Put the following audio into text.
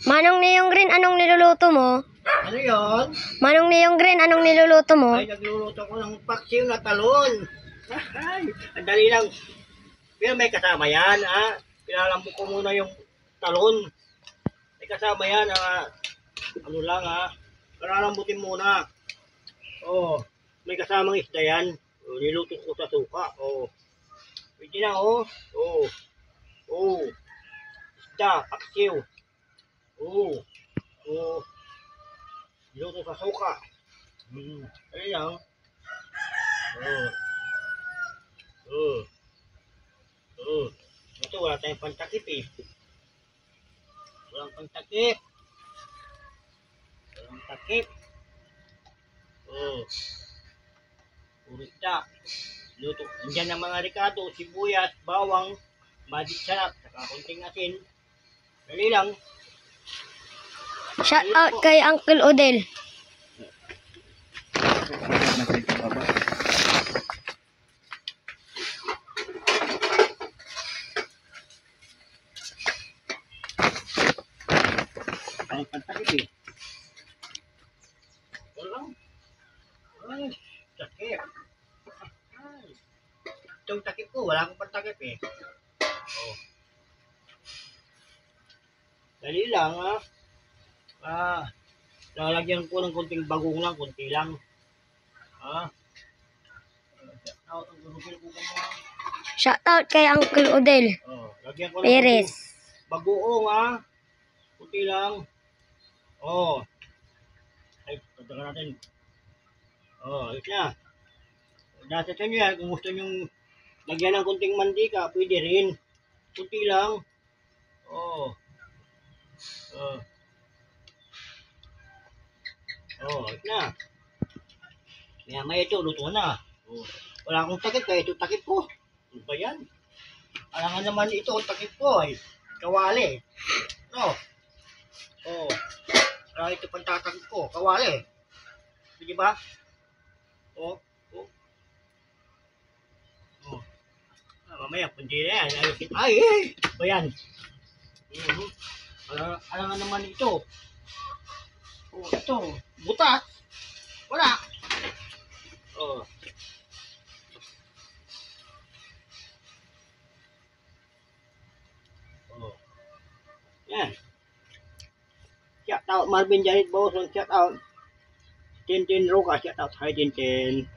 Manong Niyong Green, anong niluluto mo? Ano yun? Manong Niyong Green, anong niluluto mo? Ay, nagluluto ko ng paksiw na talon. Ay, ang dali lang. Pero may kasama yan, ha? Pinalambok ko muna yung talon. May kasama yan, ha? Ano lang, ha? Pinalambutin muna. Oh, may kasamang isda yan. Oh, niluto ko sa suka. Oh. Pwede na, oh. Oh. Oh. Isda, paksiw. Oh. Oh. Niluto sa suka. Ayun lang. Oh. Oh. Oh. Ito, wala tayong pantakip eh. Walang pantakip. Walang takip. Oh. Puro isda. Luto. Nandiyan ang mga ricado, sibuyas, bawang, magic sarap, saka konting asin. Dali lang. Shout out kay Uncle Odel. Ang pantakip eh. Ito lang. Ay, takip. Ay. Itong takip ko, wala akong pantakip eh. Oh. Dali lang ha. Lalagyan ko ng konting bagong lang, konti lang. Ha? Shout out kay Uncle Odel. Oh, lagyan ko ng Perez. konting bagoong ha. Konti lang. Oh. Ay, pagdagan natin. Oh, ayos na. Nasa sa inyo yan, kung gusto nyo lagyan ng konting mantika, pwede rin. Kunti lang. Oh. Oh. Oh, ayos na. Kaya may ito, luto na. Oh. Wala akong takip, kaya ito takip ko. Ano ba yan? Alangan naman ito, takip ko ay kawali. No? Oh. Kaya ito pang tatakip ko, kawali. Sige ba? Oh. Oh. Oh. Mamaya, pundi na yan. Ayusin. Ay! Ba yan? Alangan naman ito. Oh, ito. Butas. Wala. Oh. Oh. Yan. Shout out Marvin Janet Boson. Shout out Tintin Roca. Shout out. Hi Tintin.